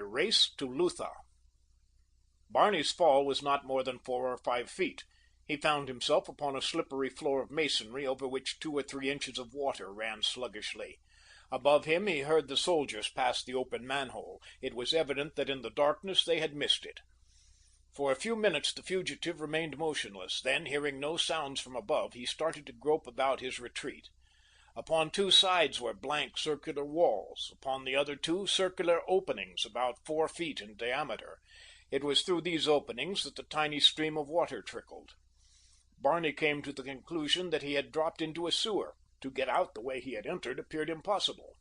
Race to Lutha. Barney's fall was not more than 4 or 5 feet. He found himself upon a slippery floor of masonry over which 2 or 3 inches of water ran sluggishly. Above him he heard the soldiers pass the open manhole. It was evident that in the darkness they had missed it. For a few minutes the fugitive remained motionless. Then, hearing no sounds from above, he started to grope about his retreat. Upon 2 sides were blank circular walls. Upon the other 2, circular openings about 4 feet in diameter. It was through these openings that the tiny stream of water trickled. Barney came to the conclusion that he had dropped into a sewer. To get out the way he had entered appeared impossible.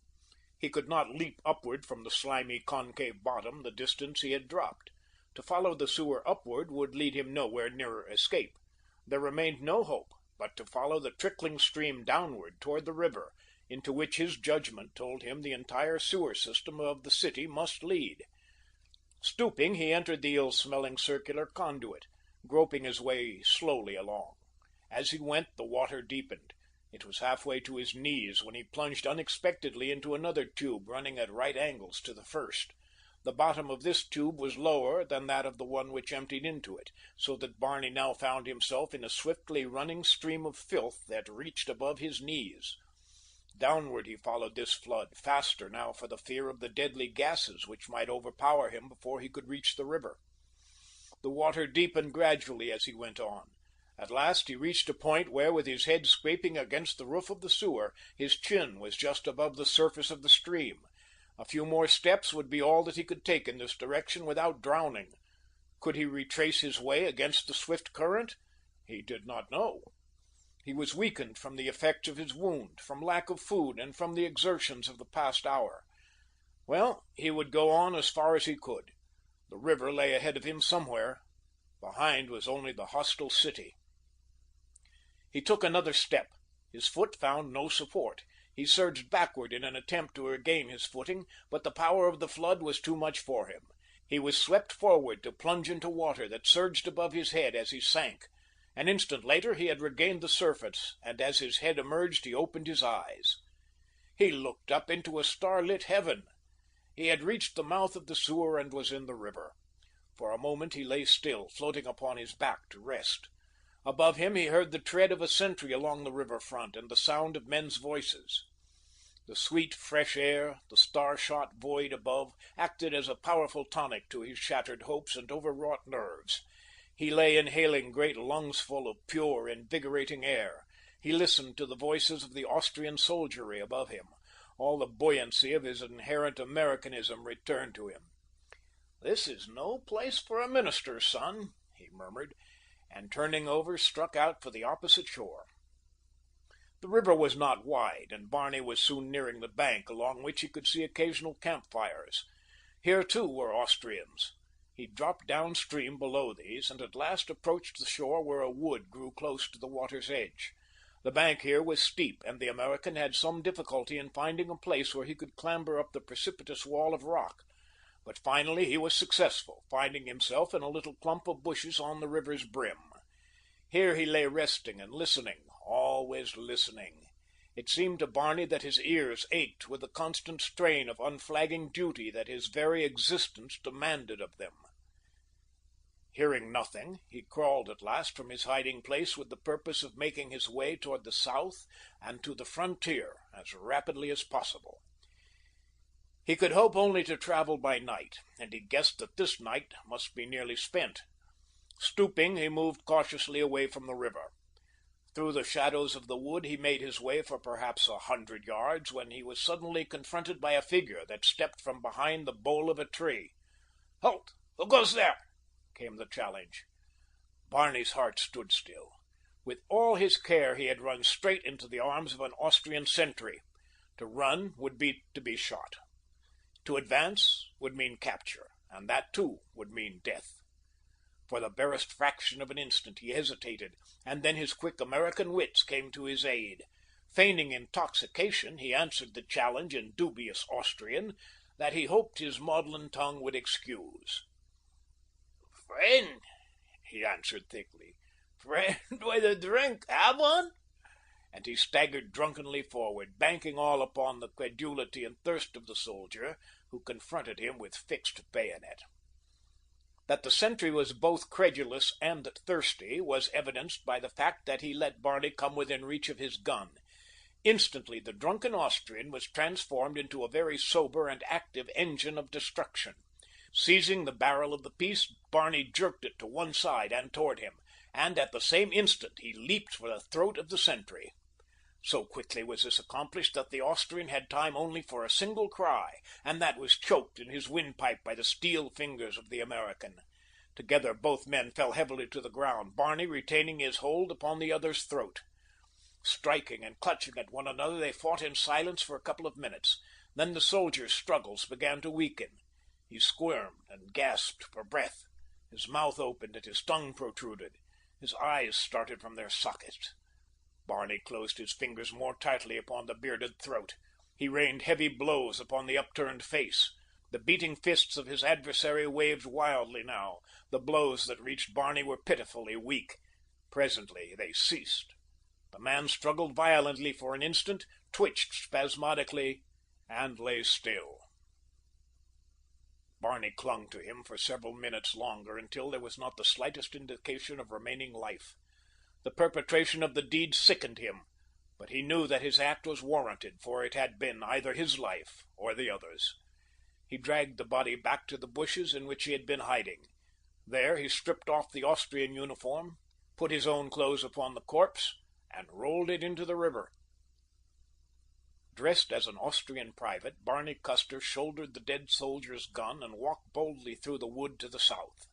He could not leap upward from the slimy concave bottom the distance he had dropped. To follow the sewer upward would lead him nowhere nearer escape. There remained no hope but to follow the trickling stream downward toward the river, into which his judgment told him the entire sewer system of the city must lead. Stooping, he entered the ill-smelling circular conduit, groping his way slowly along. As he went, the water deepened. It was halfway to his knees when he plunged unexpectedly into another tube running at right angles to the first. The bottom of this tube was lower than that of the one which emptied into it, so that Barney now found himself in a swiftly running stream of filth that reached above his knees. Downward he followed this flood, faster now for the fear of the deadly gases which might overpower him before he could reach the river. The water deepened gradually as he went on. At last he reached a point where, with his head scraping against the roof of the sewer, his chin was just above the surface of the stream. A few more steps would be all that he could take in this direction without drowning. Could he retrace his way against the swift current? He did not know. He was weakened from the effects of his wound, from lack of food, and from the exertions of the past hour. Well, he would go on as far as he could. The river lay ahead of him somewhere. Behind was only the hostile city. He took another step. His foot found no support. He surged backward in an attempt to regain his footing, but the power of the flood was too much for him. He was swept forward to plunge into water that surged above his head as he sank. An instant later he had regained the surface, and as his head emerged he opened his eyes. He looked up into a starlit heaven. He had reached the mouth of the sewer and was in the river. For a moment he lay still, floating upon his back to rest. Above him he heard the tread of a sentry along the river front and the sound of men's voices. The sweet, fresh air, the star-shot void above, acted as a powerful tonic to his shattered hopes and overwrought nerves. He lay inhaling great lungsful of pure, invigorating air. He listened to the voices of the Austrian soldiery above him. All the buoyancy of his inherent Americanism returned to him. "This is no place for a minister's son," he murmured, and turning over, struck out for the opposite shore. The river was not wide, and Barney was soon nearing the bank, along which he could see occasional campfires. Here, too, were Austrians. He dropped downstream below these, and at last approached the shore where a wood grew close to the water's edge. The bank here was steep, and the American had some difficulty in finding a place where he could clamber up the precipitous wall of rock. But finally he was successful, finding himself in a little clump of bushes on the river's brim. Here he lay resting and listening, always listening. It seemed to Barney that his ears ached with the constant strain of unflagging duty that his very existence demanded of them. Hearing nothing, he crawled at last from his hiding place with the purpose of making his way toward the south and to the frontier as rapidly as possible. He could hope only to travel by night, and he guessed that this night must be nearly spent. Stooping, he moved cautiously away from the river. Through the shadows of the wood he made his way for perhaps 100 yards when he was suddenly confronted by a figure that stepped from behind the bole of a tree. "Halt! Who goes there?" came the challenge. Barney's heart stood still. With all his care he had run straight into the arms of an Austrian sentry. To run would be to be shot. To advance would mean capture, and that too would mean death. For the barest fraction of an instant he hesitated, and then his quick American wits came to his aid. Feigning intoxication, he answered the challenge in dubious Austrian that he hoped his maudlin tongue would excuse. "Friend," he answered thickly. "Friend with a drink. Have one?" And he staggered drunkenly forward, banking all upon the credulity and thirst of the soldier, who confronted him with fixed bayonet. That the sentry was both credulous and thirsty was evidenced by the fact that he let Barney come within reach of his gun. Instantly, the drunken Austrian was transformed into a very sober and active engine of destruction. Seizing the barrel of the piece, Barney jerked it to one side and toward him, and at the same instant he leaped for the throat of the sentry. So quickly was this accomplished that the Austrian had time only for a single cry, and that was choked in his windpipe by the steel fingers of the American. Together both men fell heavily to the ground, Barney retaining his hold upon the other's throat. Striking and clutching at one another, they fought in silence for a couple of minutes. Then the soldier's struggles began to weaken. He squirmed and gasped for breath. His mouth opened and his tongue protruded. His eyes started from their sockets. Barney closed his fingers more tightly upon the bearded throat. He rained heavy blows upon the upturned face. The beating fists of his adversary waved wildly now. The blows that reached Barney were pitifully weak. Presently they ceased. The man struggled violently for an instant, twitched spasmodically, and lay still. Barney clung to him for several minutes longer, until there was not the slightest indication of remaining life. The perpetration of the deed sickened him, but he knew that his act was warranted, for it had been either his life or the other's. He dragged the body back to the bushes in which he had been hiding. There he stripped off the Austrian uniform, put his own clothes upon the corpse, and rolled it into the river. Dressed as an Austrian private, Barney Custer shouldered the dead soldier's gun and walked boldly through the wood to the south.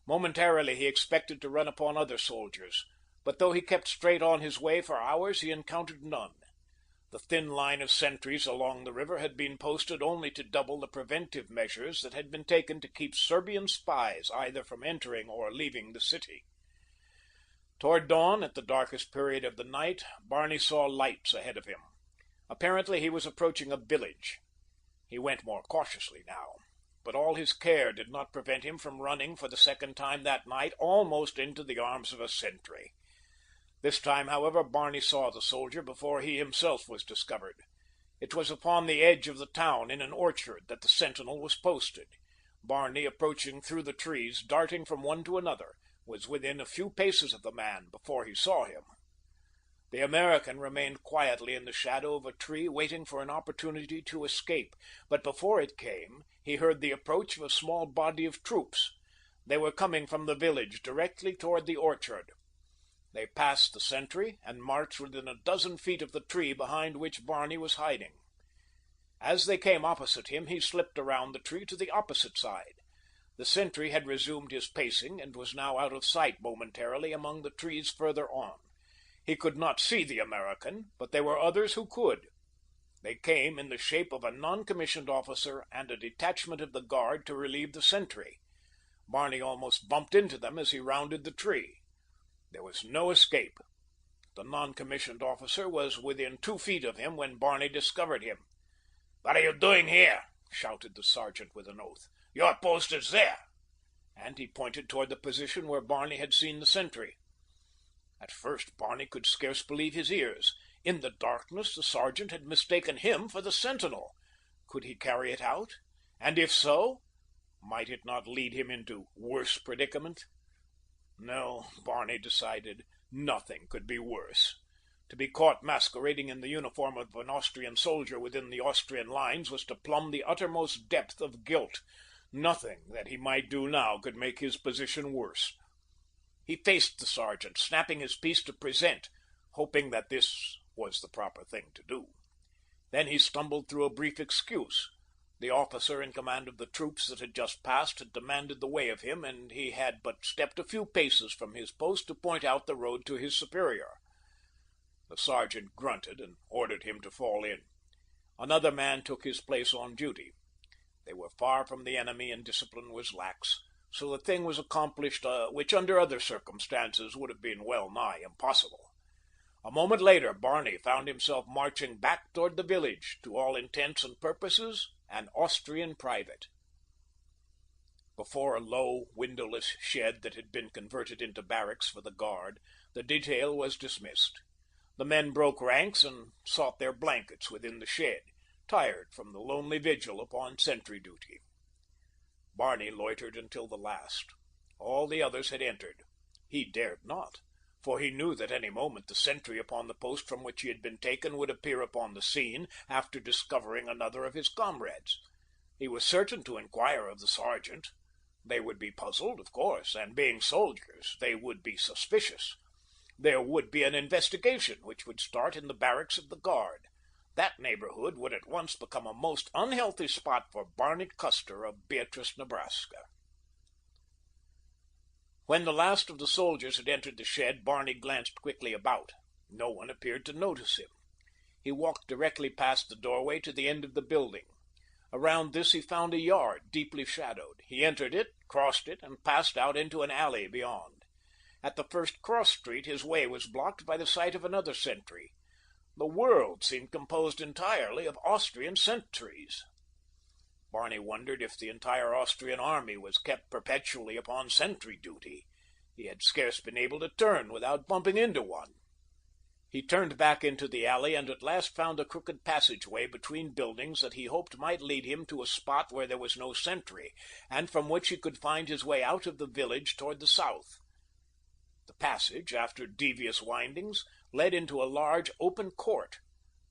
Momentarily he expected to run upon other soldiers, but though he kept straight on his way for hours, he encountered none. The thin line of sentries along the river had been posted only to double the preventive measures that had been taken to keep Serbian spies either from entering or leaving the city. Toward dawn, at the darkest period of the night, Barney saw lights ahead of him. Apparently he was approaching a village. He went more cautiously now, but all his care did not prevent him from running for the second time that night almost into the arms of a sentry. This time, however, Barney saw the soldier before he himself was discovered. It was upon the edge of the town, in an orchard, that the sentinel was posted. Barney, approaching through the trees, darting from one to another, was within a few paces of the man before he saw him. The American remained quietly in the shadow of a tree, waiting for an opportunity to escape, but before it came, he heard the approach of a small body of troops. They were coming from the village directly toward the orchard. They passed the sentry and marched within a dozen feet of the tree behind which Barney was hiding. As they came opposite him, he slipped around the tree to the opposite side. The sentry had resumed his pacing and was now out of sight momentarily among the trees further on. He could not see the American, but there were others who could. They came in the shape of a non-commissioned officer and a detachment of the guard to relieve the sentry. Barney almost bumped into them as he rounded the tree. There was no escape. The non-commissioned officer was within 2 feet of him when Barney discovered him. "What are you doing here?" shouted the sergeant with an oath. "Your post is there," and he pointed toward the position where Barney had seen the sentry. At first Barney could scarce believe his ears. In the darkness the sergeant had mistaken him for the sentinel. Could he carry it out? And if so, might it not lead him into worse predicament? No, Barney decided, nothing could be worse. To be caught masquerading in the uniform of an Austrian soldier within the Austrian lines was to plumb the uttermost depth of guilt. Nothing that he might do now could make his position worse. He faced the sergeant, snapping his piece to present, hoping that this was the proper thing to do. Then he stumbled through a brief excuse. The officer in command of the troops that had just passed had demanded the way of him, and he had but stepped a few paces from his post to point out the road to his superior. The sergeant grunted and ordered him to fall in. Another man took his place on duty. They were far from the enemy and discipline was lax, so the thing was accomplished which under other circumstances would have been well nigh impossible. A moment later, Barney found himself marching back toward the village, to all intents and purposes an Austrian private. Before a low, windowless shed that had been converted into barracks for the guard, the detail was dismissed. The men broke ranks and sought their blankets within the shed. tired from the lonely vigil upon sentry duty. Barney loitered until the last. All the others had entered. He dared not, for he knew that any moment the sentry upon the post from which he had been taken would appear upon the scene, after discovering another of his comrades. He was certain to inquire of the sergeant. They would be puzzled, of course, and being soldiers, they would be suspicious. There would be an investigation, which would start in the barracks of the guard. That neighborhood would at once become a most unhealthy spot for Barney Custer of Beatrice, Nebraska. When the last of the soldiers had entered the shed, Barney glanced quickly about. No one appeared to notice him. He walked directly past the doorway to the end of the building. Around this he found a yard, deeply shadowed. He entered it, crossed it, and passed out into an alley beyond. At the first cross street his way was blocked by the sight of another sentry. The world seemed composed entirely of Austrian sentries. Barney wondered if the entire Austrian army was kept perpetually upon sentry duty. He had scarce been able to turn without bumping into one. He turned back into the alley and at last found a crooked passageway between buildings that he hoped might lead him to a spot where there was no sentry, and from which he could find his way out of the village toward the south. The passage, after devious windings, led into a large open court,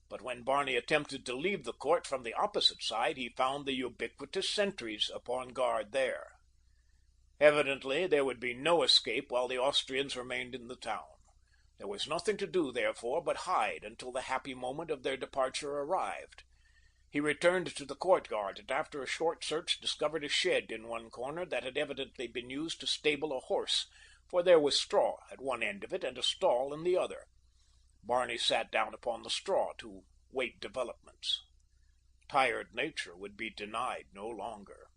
but when Barney attempted to leave the court from the opposite side, he found the ubiquitous sentries upon guard there. Evidently there would be no escape while the Austrians remained in the town. There was nothing to do, therefore, but hide until the happy moment of their departure arrived. He returned to the courtyard, and after a short search discovered a shed in one corner that had evidently been used to stable a horse, for there was straw at one end of it and a stall in the other. Barney sat down upon the straw to wait developments. Tired nature would be denied no longer.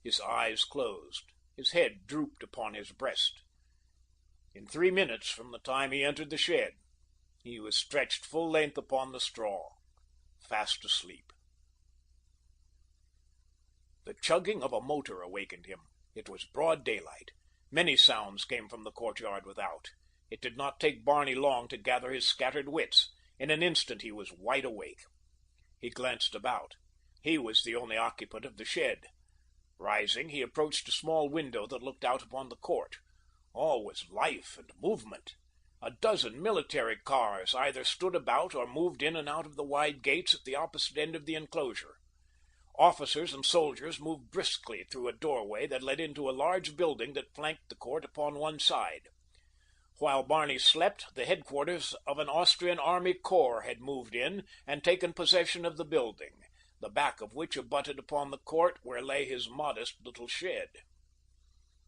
His eyes closed. His head drooped upon his breast. In 3 minutes from the time he entered the shed, he was stretched full length upon the straw, fast asleep. The chugging of a motor awakened him. It was broad daylight. Many sounds came from the courtyard without. It did not take Barney long to gather his scattered wits. In an instant he was wide awake. He glanced about. He was the only occupant of the shed. Rising, he approached a small window that looked out upon the court. All was life and movement. A dozen military cars either stood about or moved in and out of the wide gates at the opposite end of the enclosure. Officers and soldiers moved briskly through a doorway that led into a large building that flanked the court upon one side. While Barney slept, the headquarters of an Austrian army corps had moved in and taken possession of the building, the back of which abutted upon the court where lay his modest little shed.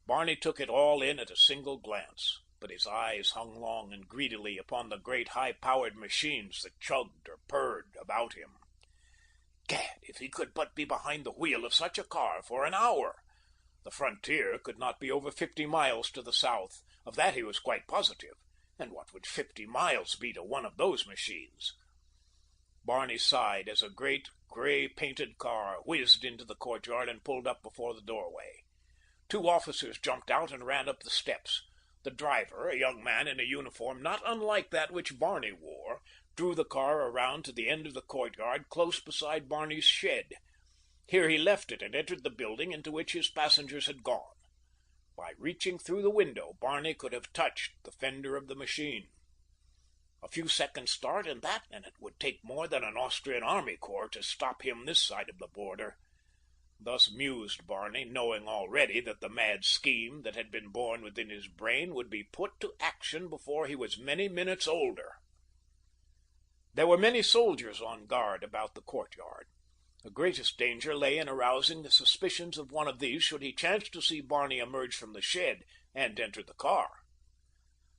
Barney took it all in at a single glance, but his eyes hung long and greedily upon the great high-powered machines that chugged or purred about him. Gad, if he could but be behind the wheel of such a car for an hour! The frontier could not be over 50 miles to the south. Of that he was quite positive. And what would 50 miles be to one of those machines? Barney sighed as a great, gray-painted car whizzed into the courtyard and pulled up before the doorway. 2 officers jumped out and ran up the steps. The driver, a young man in a uniform not unlike that which Barney wore, drew the car around to the end of the courtyard close beside Barney's shed. Here he left it and entered the building into which his passengers had gone. By reaching through the window, Barney could have touched the fender of the machine. A few seconds' start in that, and it would take more than an Austrian army corps to stop him this side of the border. Thus mused Barney, knowing already that the mad scheme that had been born within his brain would be put to action before he was many minutes older. There were many soldiers on guard about the courtyard. The greatest danger lay in arousing the suspicions of one of these should he chance to see Barney emerge from the shed and enter the car.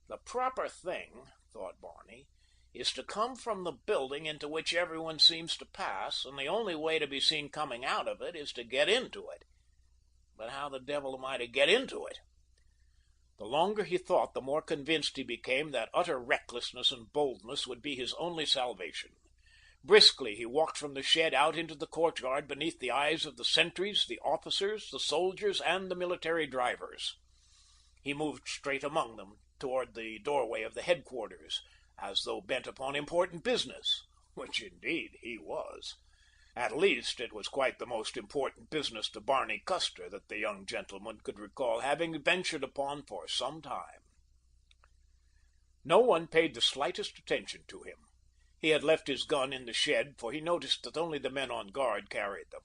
The proper thing, thought Barney, is to come from the building into which everyone seems to pass, and the only way to be seen coming out of it is to get into it. But how the devil am I to get into it? The longer he thought, the more convinced he became that utter recklessness and boldness would be his only salvation. Briskly he walked from the shed out into the courtyard beneath the eyes of the sentries, the officers, the soldiers, and the military drivers. He moved straight among them toward the doorway of the headquarters, as though bent upon important business, which indeed he was. At least, it was quite the most important business to Barney Custer that the young gentleman could recall having ventured upon for some time. No one paid the slightest attention to him. He had left his gun in the shed, for he noticed that only the men on guard carried them.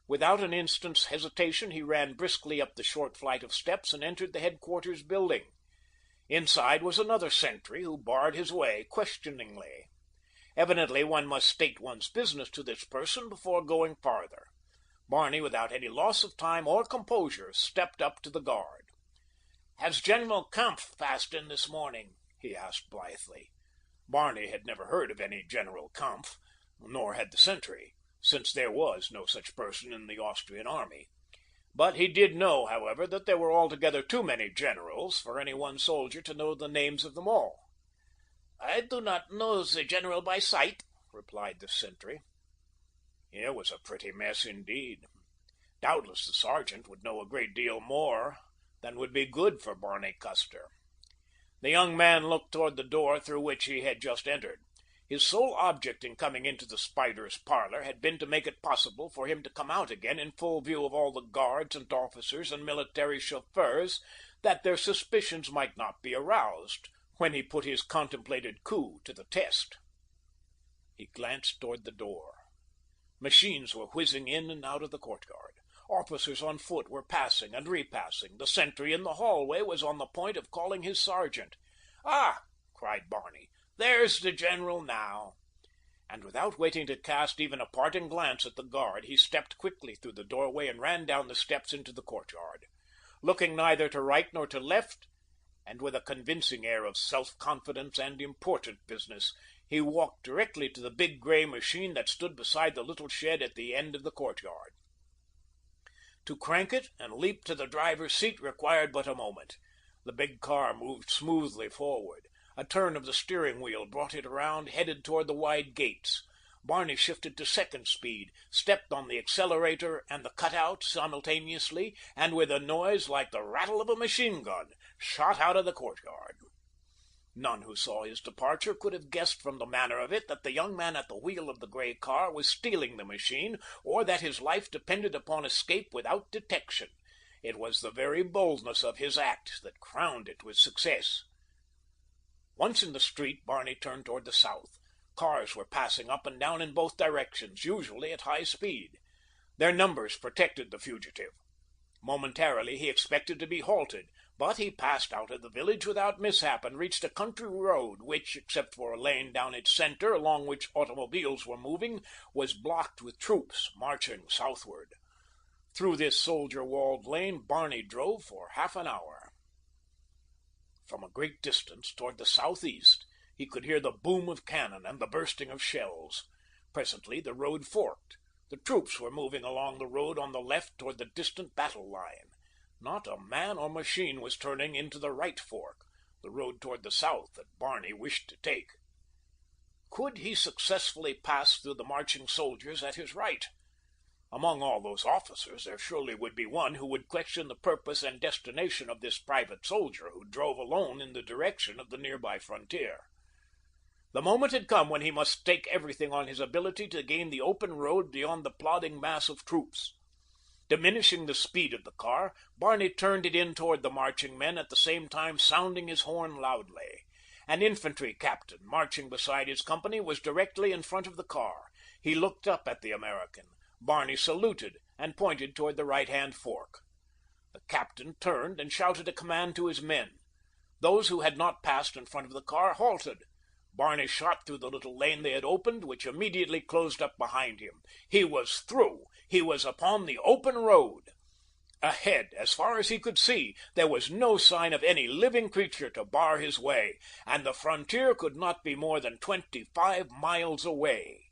Without an instant's hesitation, he ran briskly up the short flight of steps and entered the headquarters building. Inside was another sentry, who barred his way questioningly. Evidently one must state one's business to this person before going farther. Barney, without any loss of time or composure, stepped up to the guard. "Has General Kampf passed in this morning?" he asked blithely. Barney had never heard of any General Kampf, nor had the sentry, since there was no such person in the Austrian army. But he did know, however, that there were altogether too many generals for any one soldier to know the names of them all. "I do not know the general by sight," replied the sentry. Here was a pretty mess indeed. Doubtless the sergeant would know a great deal more than would be good for Barney Custer. The young man looked toward the door through which he had just entered. His sole object in coming into the Spider's parlor had been to make it possible for him to come out again in full view of all the guards and officers and military chauffeurs, that their suspicions might not be aroused when he put his contemplated coup to the test. He glanced toward the door. Machines were whizzing in and out of the courtyard. Officers on foot were passing and repassing. The sentry in the hallway was on the point of calling his sergeant. "Ah!" cried Barney. "There's the general now." And without waiting to cast even a parting glance at the guard, he stepped quickly through the doorway and ran down the steps into the courtyard. Looking neither to right nor to left, and with a convincing air of self-confidence and important business, he walked directly to the big gray machine that stood beside the little shed at the end of the courtyard. To crank it and leap to the driver's seat required but a moment. The big car moved smoothly forward. A turn of the steering wheel brought it around, headed toward the wide gates. Barney shifted to second speed, stepped on the accelerator and the cutout simultaneously, and with a noise like the rattle of a machine gun, shot out of the courtyard. None who saw his departure could have guessed from the manner of it that the young man at the wheel of the gray car was stealing the machine, or that his life depended upon escape without detection. It was the very boldness of his act that crowned it with success. Once in the street, Barney turned toward the south. Cars were passing up and down in both directions, usually at high speed. Their numbers protected the fugitive. Momentarily he expected to be halted, but he passed out of the village without mishap and reached a country road which, except for a lane down its center along which automobiles were moving, was blocked with troops marching southward. Through this soldier-walled lane Barney drove for half an hour. From a great distance toward the southeast he could hear the boom of cannon and the bursting of shells. Presently the road forked. The troops were moving along the road on the left toward the distant battle line. Not a man or machine was turning into the right fork, the road toward the south that Barney wished to take. Could he successfully pass through the marching soldiers at his right? Among all those officers there surely would be one who would question the purpose and destination of this private soldier who drove alone in the direction of the nearby frontier. The moment had come when he must stake everything on his ability to gain the open road beyond the plodding mass of troops. Diminishing the speed of the car, Barney turned it in toward the marching men, at the same time sounding his horn loudly. An infantry captain, marching beside his company, was directly in front of the car. He looked up at the American. Barney saluted and pointed toward the right-hand fork. The captain turned and shouted a command to his men. Those who had not passed in front of the car halted. Barney shot through the little lane they had opened, which immediately closed up behind him. He was through. He was upon the open road. Ahead, as far as he could see, there was no sign of any living creature to bar his way, and the frontier could not be more than 25 miles away.